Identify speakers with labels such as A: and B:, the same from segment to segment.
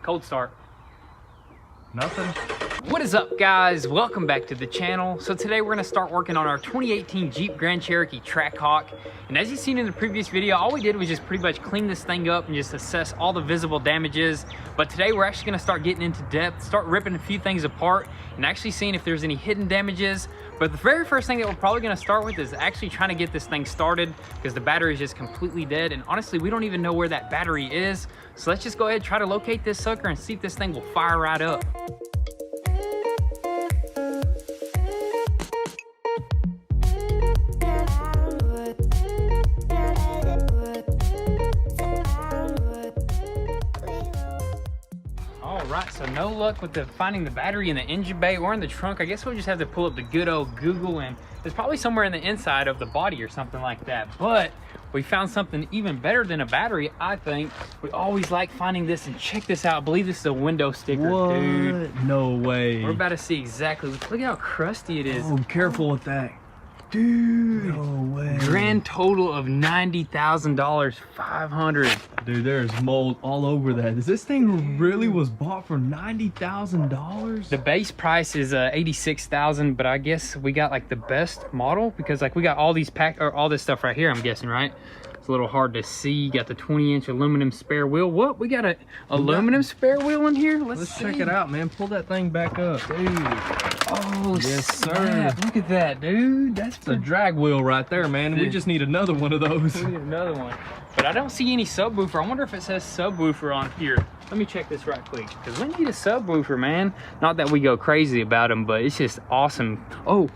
A: Cold start.
B: Nothing.
A: What is up, guys? Welcome back to the channel. So today we're gonna start working on our 2018 Jeep Grand Cherokee Trackhawk. And as you've seen in the previous video, all we did was just pretty much clean this thing up and just assess all the visible damages. But today we're actually gonna start getting into depth, start ripping a few things apart and actually seeing if there's any hidden damages. But the very first thing that we're probably gonna start with is actually trying to get this thing started because the battery is just completely dead. And honestly, we don't even know where that battery is. So let's just go ahead and try to locate this sucker and see if this thing will fire right up. Right, so no luck with finding the battery in the engine bay or in the trunk. I guess we'll just have to pull up the good old Google, and it's probably somewhere in the inside of the body or something like that. But we found something even better than a battery, I think. We always like finding this, and check this out. I believe this is a window sticker,
B: what?
A: Dude.
B: No way.
A: We're about to see exactly. Look at how crusty it is.
B: Oh, careful with that. Dude. No way.
A: Grand total of $90,000, 500.
B: Dude, there's mold all over that. This thing really was bought for $90,000?
A: The base price is $86,000, but I guess we got like the best model because like we got all these all this stuff right here, I'm guessing, right? It's a little hard to see. You got the 20-inch aluminum spare wheel. What? We got a aluminum spare wheel in here? Let's
B: check it out, man. Pull that thing back up. Dude.
A: Oh,
B: yes,
A: snap.
B: sir.
A: Look at that, dude. That's
B: a drag wheel right there, man.
A: Dude.
B: We just need another one of those.
A: We need another one. But I don't see any subwoofer. I wonder if it says subwoofer on here. Let me check this right quick, because we need a subwoofer, man. Not that we go crazy about them, but it's just awesome. Oh,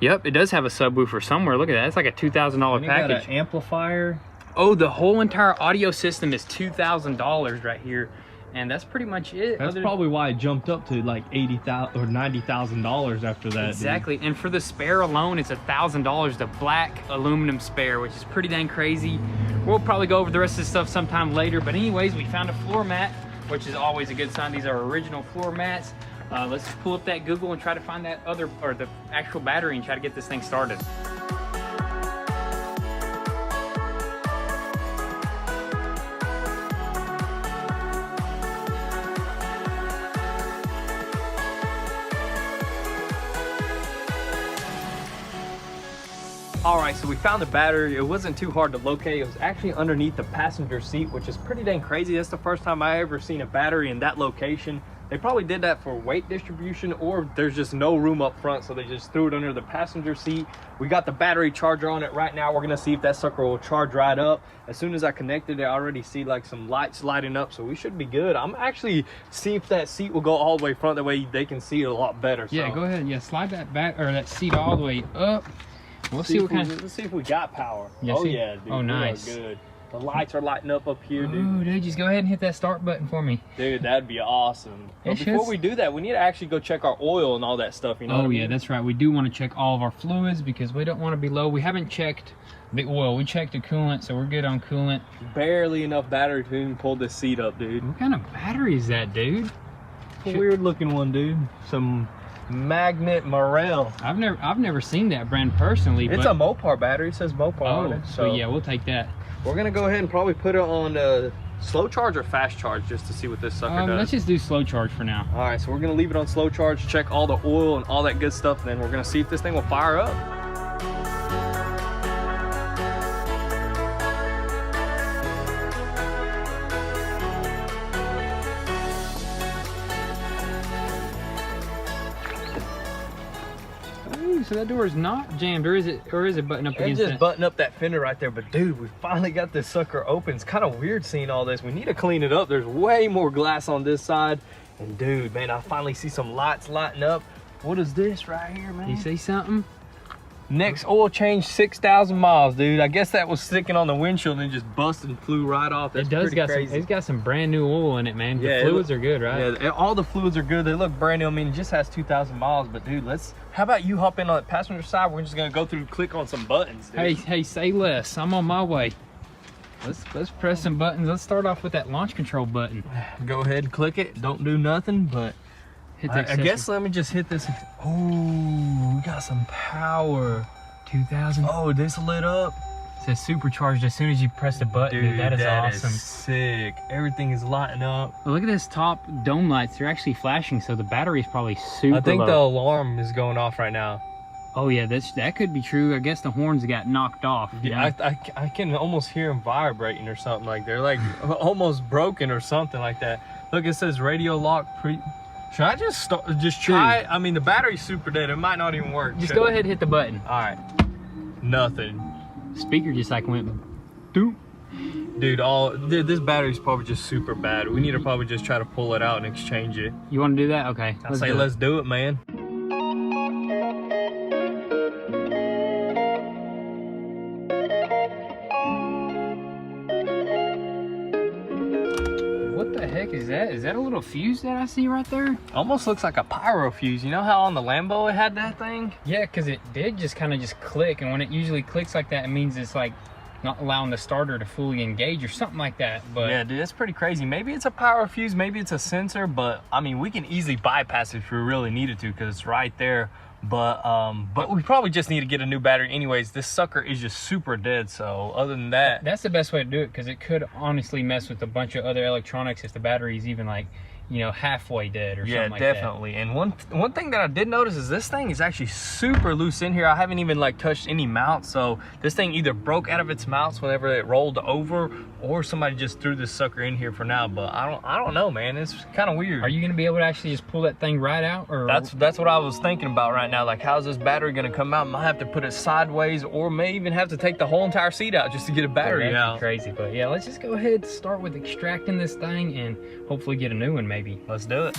A: yep, it does have a subwoofer somewhere. Look at that. It's like a $2,000 package.
B: Got an amplifier.
A: Oh, the whole entire audio system is $2,000 right here. And that's pretty much it.
B: That's probably why it jumped up to like $80,000 or $90,000 after that.
A: Exactly. Dude. And for the spare alone, it's $1,000, the black aluminum spare, which is pretty dang crazy. We'll probably go over the rest of this stuff sometime later. But anyways, we found a floor mat, which is always a good sign. These are original floor mats. Let's pull up that Google and try to find that other, or the actual battery, and try to get this thing started.
B: All right, so we found the battery. It wasn't too hard to locate. It was actually underneath the passenger seat, which is pretty dang crazy. That's the first time I ever seen a battery in that location. They probably did that for weight distribution, or there's just no room up front, so they just threw it under the passenger seat. We got the battery charger on it right now. We're gonna see if that sucker will charge right up. As soon as I connected it, I already see like some lights lighting up, so we should be good. I'm actually see if that seat will go all the way front. That way they can see it a lot better.
A: Yeah,
B: so.
A: go ahead. Yeah, slide that seat all the way up. Let's see what kind of...
B: Let's see if we got power.
A: Yeah,
B: oh yeah, dude.
A: Oh, nice.
B: Good. The lights are lighting up here, dude.
A: Ooh, dude, just go ahead and hit that start button for me.
B: Dude, that'd be awesome. But before we do that, we need to actually go check our oil and all that stuff, you know?
A: Oh yeah, that's right. We do want to check all of our fluids because we don't want to be low. We haven't checked the oil. We checked the coolant, so we're good on coolant.
B: Barely enough battery to even pull this seat up, dude.
A: What kind of battery is that, dude?
B: It's a weird looking one, dude. Some Magnet Morel.
A: I've never seen that brand personally.
B: It's a Mopar battery. It says Mopar on it.
A: So yeah, we'll take that.
B: We're gonna go ahead and probably put it on slow charge or fast charge just to see what this sucker does.
A: Let's just do slow charge for now.
B: All right, so we're gonna leave it on slow charge, check all the oil and all that good stuff, and then we're gonna see if this thing will fire up.
A: So that door is not jammed, or is it buttoned up against
B: it? Just
A: that?
B: button up that fender right there. But dude, we finally got this sucker open. It's kind of weird seeing all this. We need to clean it up. There's way more glass on this side. And dude, man, I finally see some lights lighting up. What is this right here, man?
A: You see something?
B: Next oil change, 6,000 miles, dude. I guess that was sticking on the windshield and just busted and flew right off. That's pretty crazy.
A: It's got some brand new oil in it, man. Yeah, the fluids are good, right?
B: Yeah, all the fluids are good. They look brand new. I mean, it just has 2,000 miles, but dude, how about you hop in on the passenger side? We're just gonna go through and click on some buttons, dude.
A: Hey, say less. I'm on my way. Let's press some buttons. Let's start off with that launch control button.
B: Go ahead and click it. Don't do nothing, but I guess let me just hit this. Oh, we got some power.
A: 2,000.
B: Oh, this lit up.
A: says supercharged as soon as you press the button. Dude, that is awesome.
B: Is sick. Everything is lighting up.
A: Well, look at this top dome lights. They're actually flashing, so the battery is probably super
B: I think
A: low.
B: the alarm is going off right now.
A: Oh yeah, that could be true. I guess the horns got knocked off.
B: Yeah, I can almost hear them vibrating or something. Like they're like almost broken or something like that. Look, it says radio lock pre. Should I just try it? I mean, the battery's super dead. It might not even work.
A: Just go ahead and hit the button.
B: All right. Nothing.
A: Speaker just like went doop.
B: Dude, this battery's probably just super bad. We need to probably just try to pull it out and exchange it.
A: You want to do that? Okay.
B: Let's do it, man.
A: What the heck is that? Is that a little fuse that I see right there?
B: Almost looks like a pyro fuse. You know how on the Lambo it had that thing?
A: Yeah, because it did just kind of just click, and when it usually clicks like that, it means it's like not allowing the starter to fully engage or something like that. But
B: yeah, dude, that's pretty crazy. Maybe it's a pyro fuse, maybe it's a sensor, but I mean, we can easily bypass it if we really needed to because it's right there. But we probably just need to get a new battery anyways. This sucker is just super dead, so other than that,
A: that's the best way to do it, because it could honestly mess with a bunch of other electronics if the battery is even like, you know, halfway dead or something like that. Yeah,
B: definitely. And one thing that I did notice is this thing is actually super loose in here. I haven't even like touched any mounts, so this thing either broke out of its mounts whenever it rolled over, or somebody just threw this sucker in here for now. But I don't know, man. It's kind of weird.
A: Are you gonna be able to actually just pull that thing right out, or
B: that's what I was thinking about right now? Like, how's this battery gonna come out? Might have to put it sideways, or may even have to take the whole entire seat out just to get a battery out.
A: Crazy, but yeah, let's just go ahead and start with extracting this thing and hopefully get a new one maybe.
B: Let's do it.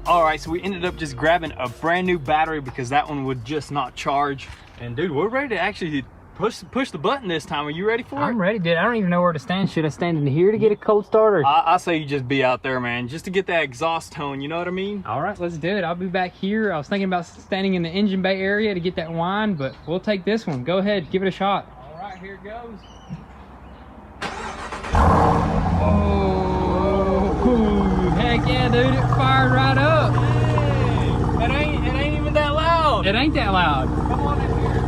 B: All right, so we ended up just grabbing a brand new battery because that one would just not charge. And dude, we're ready to actually push the button this time. Are you ready for it?
A: I'm ready, dude. I don't even know where to stand. Should I stand in here to get a cold start, or?
B: I say you just be out there, man, just to get that exhaust tone, you know what I mean?
A: All right, let's do it. I'll be back here. I was thinking about standing in the engine bay area to get that whine, but we'll take this one. Go ahead, give it a shot.
B: All right, here it goes.
A: Oh, heck yeah, dude, it fired right up.
B: Hey, it ain't even that loud.
A: It ain't that loud.
B: Come on in here.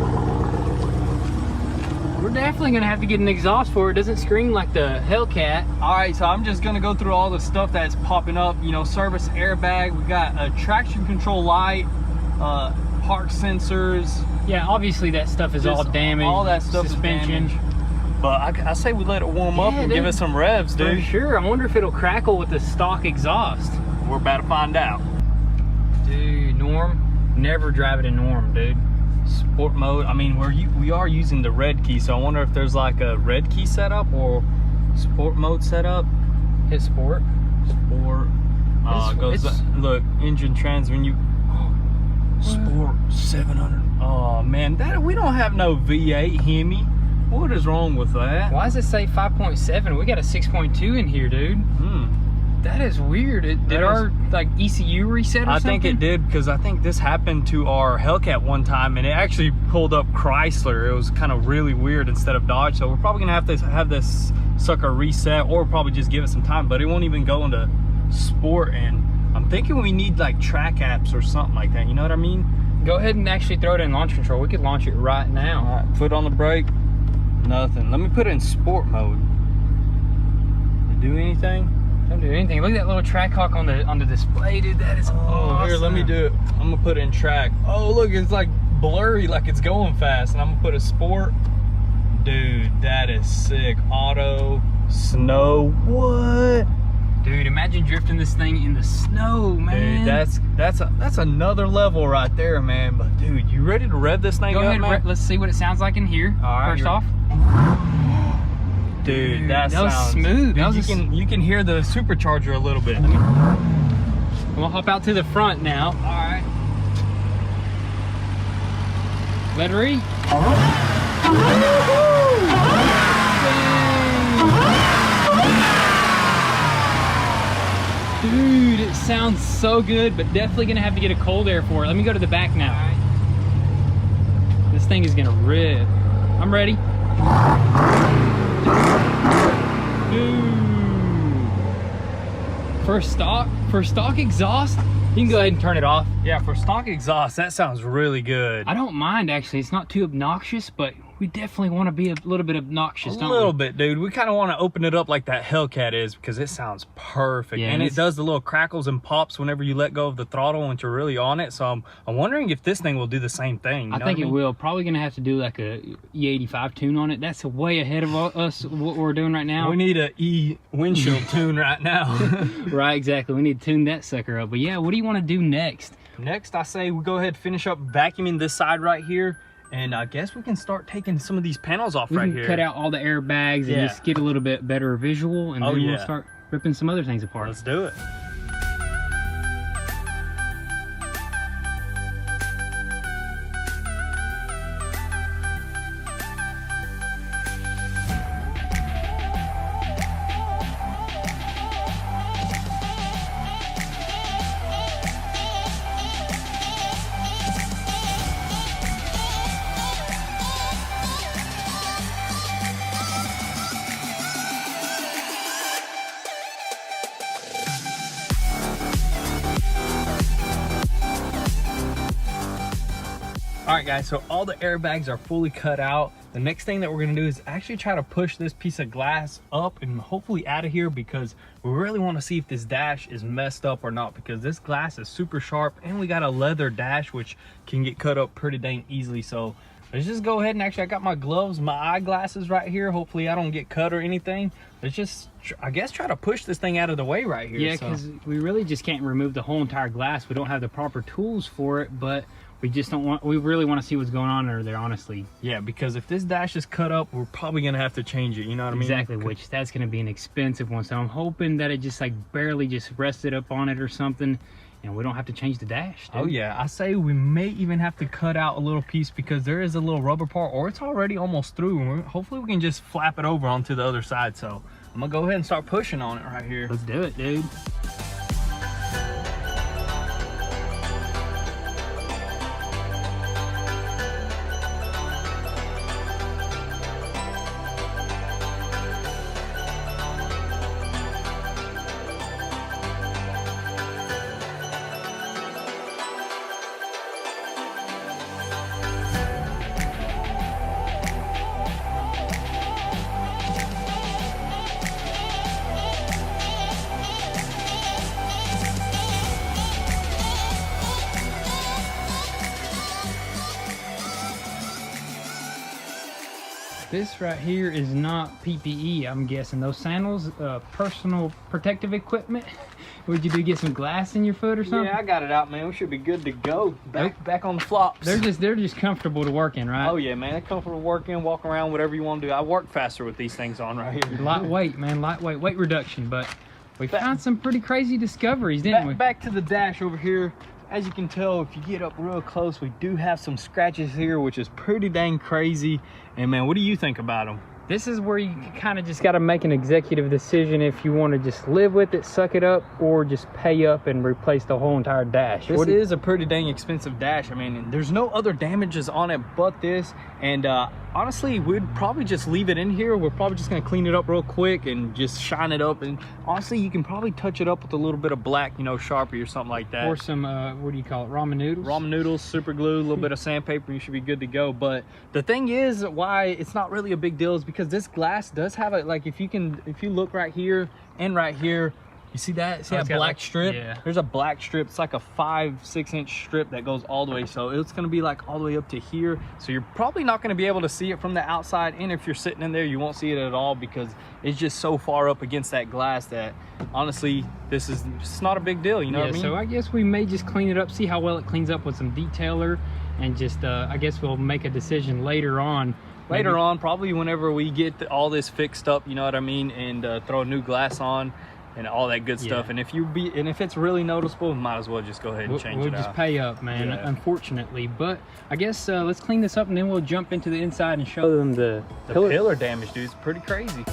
A: We're definitely gonna have to get an exhaust for it. It doesn't scream like the Hellcat.
B: All right, so I'm just gonna go through all the stuff that's popping up. You know, service airbag, we got a traction control light, park sensors.
A: Yeah, obviously that stuff is all damaged.
B: All that stuff
A: suspension.
B: is damaged. But I say we let it warm up and give it some revs, dude.
A: For sure. I wonder if it'll crackle with the stock exhaust.
B: We're about to find out.
A: Dude, Norm, never drive it in Norm, dude.
B: Sport mode. I mean, we are using the red key, so I wonder if there's like a red key setup or sport mode setup.
A: Hit sport.
B: Sport. Look, engine trans when you. Sport 700. Oh man, we don't have no V8 Hemi. What is wrong with that?
A: Why does it say 5.7? We got a 6.2 in here, dude. That is weird. Did our like ECU reset or something?
B: I think it did, because I think this happened to our Hellcat one time, and it actually pulled up Chrysler. It was kind of really weird instead of Dodge. So we're probably gonna have to have this sucker reset, or probably just give it some time. But it won't even go into sport, and I'm thinking we need like track apps or something like that. You know what I mean?
A: Go ahead and actually throw it in launch control. We could launch it right now.
B: All right, foot on the brake. Nothing. Let me put it in sport mode. Did it do anything?
A: Don't do anything. Look at that little Trackhawk on the display, dude. That is awesome.
B: Here, let me do it. I'm gonna put it in track. Oh, look, it's like blurry, like it's going fast. And I'm gonna put a sport. Dude, that is sick. Auto, snow. What?
A: Dude, imagine drifting this thing in the snow, man.
B: Dude, that's another level right there, man. But dude, you ready to rev this thing
A: up,
B: man?
A: Go ahead, let's see what it sounds like in here.
B: All right,
A: first off.
B: Dude, that
A: was
B: sounds
A: smooth.
B: Dude, you can hear the supercharger a little bit.
A: I'm gonna hop out to the front now.
B: All right.
A: Let her eat. Dude, it sounds so good, but definitely gonna have to get a cold air for it. Let me go to the back now. This thing is gonna rip. I'm ready. Dude. For stock exhaust, you can go ahead and turn it off.
B: Yeah, for stock exhaust, that sounds really good.
A: I don't mind actually. It's not too obnoxious, but we definitely want to be a little bit obnoxious, don't we?
B: A little bit, dude. We kind of want to open it up like that Hellcat is because it sounds perfect.
A: Yeah,
B: and it does the little crackles and pops whenever you let go of the throttle once you're really on it. So I'm wondering if this thing will do the same thing.
A: I think it will. Probably going to have to do like a E85 tune on it. That's way ahead of us, what we're doing right now.
B: We need a E windshield tune right now.
A: Right, exactly. We need to tune that sucker up. But yeah, what do you want to do next?
B: Next, I say we go ahead and finish up vacuuming this side right here. And I guess we can start taking some of these panels off right here.
A: We can cut out all the airbags and just get a little bit better visual, and then we'll start ripping some other things apart.
B: Let's do it. All right, guys, so all the airbags are fully cut out. The next thing that we're gonna do is actually try to push this piece of glass up and hopefully out of here, because we really wanna see if this dash is messed up or not, because this glass is super sharp and we got a leather dash which can get cut up pretty dang easily. So let's just go ahead and actually, I got my gloves, my eyeglasses right here. Hopefully I don't get cut or anything. Let's just, I guess, try to push this thing out of the way right here.
A: Yeah, because we really just can't remove the whole entire glass. We don't have the proper tools for it, but we just don't want, we really want to see what's going on under there, honestly.
B: Yeah, because if this dash is cut up, we're probably gonna have to change it, you know what I mean?
A: Exactly, which that's gonna be an expensive one. So I'm hoping that it just like barely just rested up on it or something, and we don't have to change the dash, dude.
B: Oh yeah, I say we may even have to cut out a little piece, because there is a little rubber part, or it's already almost through, and hopefully we can just flap it over onto the other side. So I'm gonna go ahead and start pushing on it right here.
A: Let's do it, dude. This right here is not PPE, I'm guessing. Those sandals, personal protective equipment. Would you do, get some glass in your foot or something?
B: Yeah, I got it out, man. We should be good to go. Back on the flops.
A: They're just comfortable to work in, right?
B: Oh yeah, man. They're comfortable to work in, walk around, whatever you want to do. I work faster with these things on right here.
A: Lightweight, man. Lightweight, weight reduction. But we found some pretty crazy discoveries, didn't we?
B: Back to the dash over here. As you can tell, if you get up real close, we do have some scratches here, which is pretty dang crazy. And man, what do you think about them?
A: This is where you kind of just got to make an executive decision if you want to just live with it, suck it up, or just pay up and replace the whole entire dash.
B: This is a pretty dang expensive dash. I mean, there's no other damages on it but this. And honestly, we'd probably just leave it in here. We're probably just going to clean it up real quick and just shine it up. And honestly, you can probably touch it up with a little bit of black, you know, Sharpie or something like that.
A: Or some, what do you call it, ramen noodles?
B: Ramen noodles, super glue, a little bit of sandpaper, you should be good to go. But the thing is, why it's not really a big deal is because this glass does have it. Like if you look right here and right here, you see that? See that black strip?
A: Yeah.
B: There's a black strip. It's like a 5-6 inch strip that goes all the way. So it's gonna be like all the way up to here. So you're probably not gonna be able to see it from the outside. And if you're sitting in there, you won't see it at all because it's just so far up against that glass that honestly, this is just not a big deal. You know what I mean?
A: So I guess we may just clean it up, see how well it cleans up with some detailer, and just I guess we'll make a decision later on.
B: Probably whenever we get all this fixed up, you know what I mean, and throw a new glass on. and all that good stuff. And if it's really noticeable, might as well just go ahead and change it out.
A: We'll just pay up, man, unfortunately. But I guess let's clean this up and then we'll jump into the inside and show them the
B: pillar damage, dude. It's pretty crazy.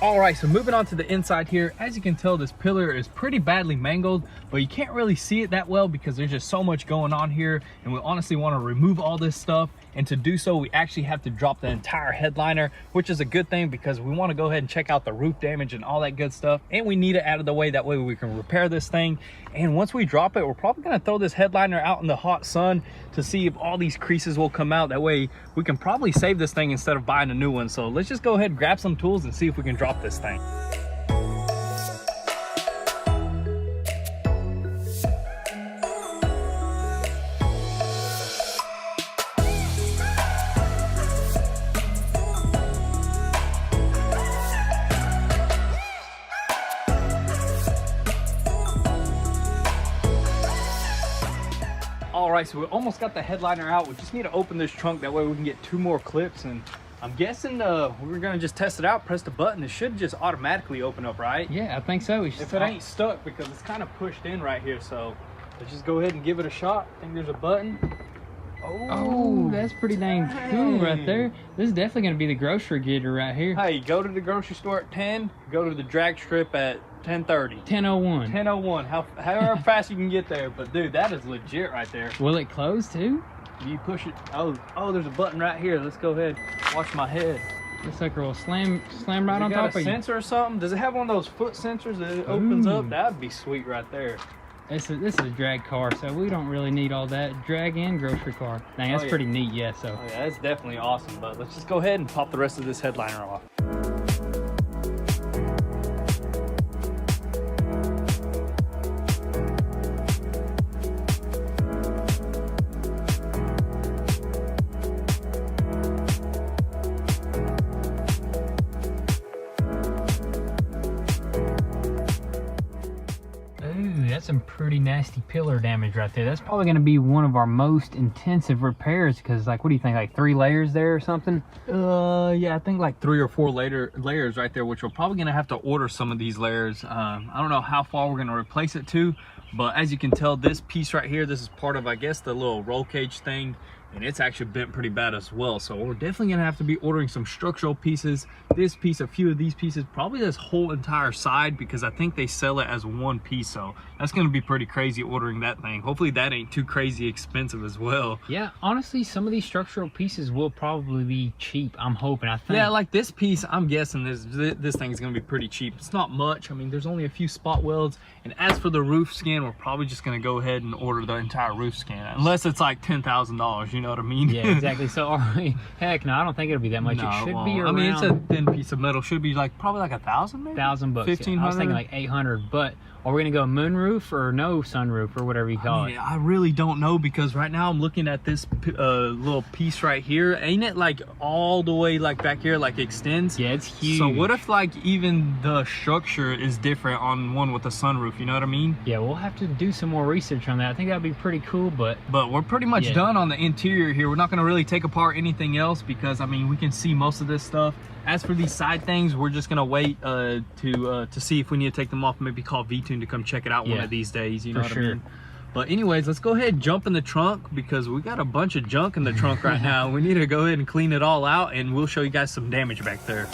B: All right, so moving on to the inside here, as you can tell, this pillar is pretty badly mangled, but you can't really see it that well because there's just so much going on here, and we honestly want to remove all this stuff. And to do so, we actually have to drop the entire headliner, which is a good thing because we want to go ahead and check out the roof damage and all that good stuff, and we need it out of the way. That way we can repair this thing. And once we drop it, we're probably going to throw this headliner out in the hot sun to see if all these creases will come out. That way we can probably save this thing instead of buying a new one. So let's just go ahead and grab some tools and see if we can drop this thing. All right, so we almost got the headliner out. We just need to open this trunk. That way we can get 2 more clips. And I'm guessing we're gonna just test it out, press the button. It should just automatically open up, right?
A: Yeah, I think so.
B: If it ain't stuck, because it's kind of pushed in right here. So let's just go ahead and give it a shot. I think there's a button.
A: Oh, that's pretty dang cool right there. This is definitely gonna be the grocery getter right here.
B: Hey, go to the grocery store at 10, go to the drag strip at 10:30.
A: 10:01.
B: 10:01. However fast you can get there. But dude, that is legit right there.
A: Will it close too?
B: You push it. Oh, there's a button right here. Let's go ahead. Watch my head.
A: This sucker will slam right on top of you.
B: Got a sensor or something? Does it have one of those foot sensors that it opens up? That'd be sweet right there.
A: This is a drag car, so we don't really need all that. Drag and grocery car. Dang, that's pretty neat, yeah. So.
B: Oh yeah, that's definitely awesome. But let's just go ahead and pop the rest of this headliner off.
A: That's some pretty nasty pillar damage right there. That's probably going to be one of our most intensive repairs because, like, what do you think, like 3 layers there or something?
B: Yeah, I think like 3 or 4 layers right there, which we're probably going to have to order some of these layers. I don't know how far we're going to replace it to, but as you can tell, this piece right here, this is part of, I guess, the little roll cage thing, and it's actually bent pretty bad as well. So we're definitely gonna have to be ordering some structural pieces. This piece, a few of these pieces, probably this whole entire side, because I think they sell it as one piece. So that's gonna be pretty crazy ordering that thing. Hopefully that ain't too crazy expensive as well.
A: Yeah, honestly, some of these structural pieces will probably be cheap. I'm hoping. I think.
B: Yeah, like this piece, I'm guessing this thing is gonna be pretty cheap. It's not much. I mean, there's only a few spot welds. And as for the roof skin, we're probably just gonna go ahead and order the entire roof skin, unless it's like $10,000. You know what I mean?
A: Yeah, exactly. So, heck, no, I don't think it'll be that much.
B: No,
A: it should be around.
B: I mean, it's a thin piece of metal. Should be like probably like $1,000, maybe.
A: $1,000 bucks.
B: 1,500.
A: Yeah. I was thinking like 800, but are we gonna go moonroof or no sunroof or whatever you call it?
B: I really don't know, because right now I'm looking at this little piece right here. Ain't it like all the way like back here, like extends?
A: Yeah, it's huge.
B: So what if like even the structure is different on one with a sunroof? You know what I mean?
A: Yeah, we'll have to do some more research on that. I think that'd be pretty cool, but
B: we're pretty much done on the interior here. We're not going to really take apart anything else, because I mean, we can see most of this stuff. As for these side things, we're just gonna wait to see if we need to take them off. Maybe call V-Tune to come check it out one of these days. You know what I mean? But anyways, let's go ahead and jump in the trunk, because we got a bunch of junk in the trunk right now. We need to go ahead and clean it all out, and we'll show you guys some damage back there.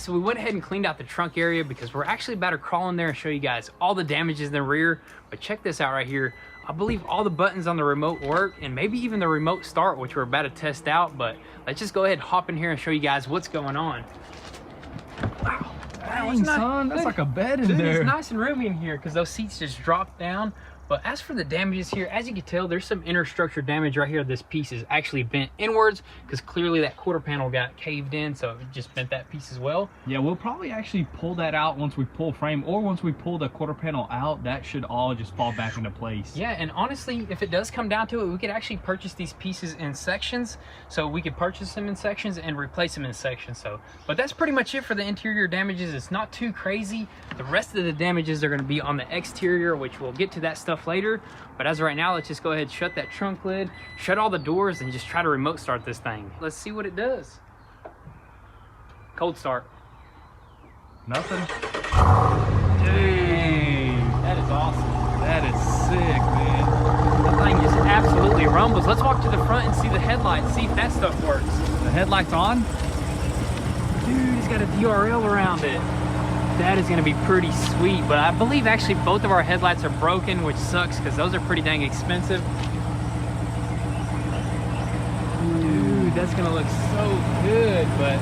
A: right, so we went ahead and cleaned out the trunk area because we're actually about to crawl in there and show you guys all the damages in the rear. But check this out right here. I believe all the buttons on the remote work, and maybe even the remote start, which we're about to test out. But let's just go ahead and hop in here and show you guys what's going on. Wow.
B: Dang, son, that's like a bed in there.
A: It's nice and roomy in here because those seats just drop down. But as for the damages here, as you can tell, there's some inner structure damage right here. This piece is actually bent inwards because clearly that quarter panel got caved in, so it just bent that piece as well.
B: Yeah, we'll probably actually pull that out once we pull frame, or once we pull the quarter panel out, that should all just fall back into place.
A: Yeah, and honestly, if it does come down to it, we could actually purchase these pieces in sections. So we could purchase them in sections and replace them in sections. So, but that's pretty much it for the interior damages. It's not too crazy. The rest of the damages are going to be on the exterior, which we'll get to that stuff later. But as of right now, let's just go ahead and shut that trunk lid, shut all the doors, and just try to remote start this thing. Let's see what it does. Cold start.
B: Nothing.
A: Dang, that is awesome.
B: That is sick, man.
A: That thing just absolutely rumbles. Let's walk to the front and see the headlights, see if that stuff works.
B: The headlight's on?
A: Dude, it's got a DRL around it. That is gonna be pretty sweet, but I believe actually both of our headlights are broken, which sucks because those are pretty dang expensive. Dude, that's gonna look so good, but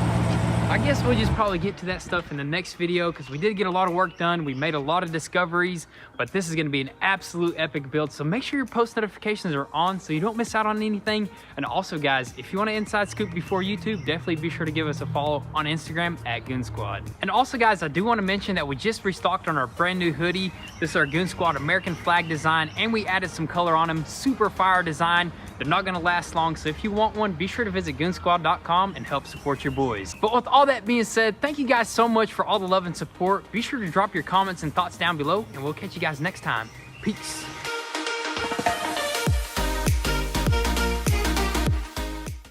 A: I guess we'll just probably get to that stuff in the next video because we did get a lot of work done. We made a lot of discoveries, but this is gonna be an absolute epic build. So make sure your post notifications are on so you don't miss out on anything. And also guys, if you want an inside scoop before YouTube, definitely be sure to give us a follow on Instagram at Goon Squad. And also guys, I do want to mention that we just restocked on our brand new hoodie. This is our Goon Squad American flag design, and we added some color on them. Super fire design. They're not gonna last long, so if you want one, be sure to visit goonsquad.com and help support your boys. But with all that being said, thank you guys so much for all the love and support. Be sure to drop your comments and thoughts down below, and we'll catch you guys next time. Peace.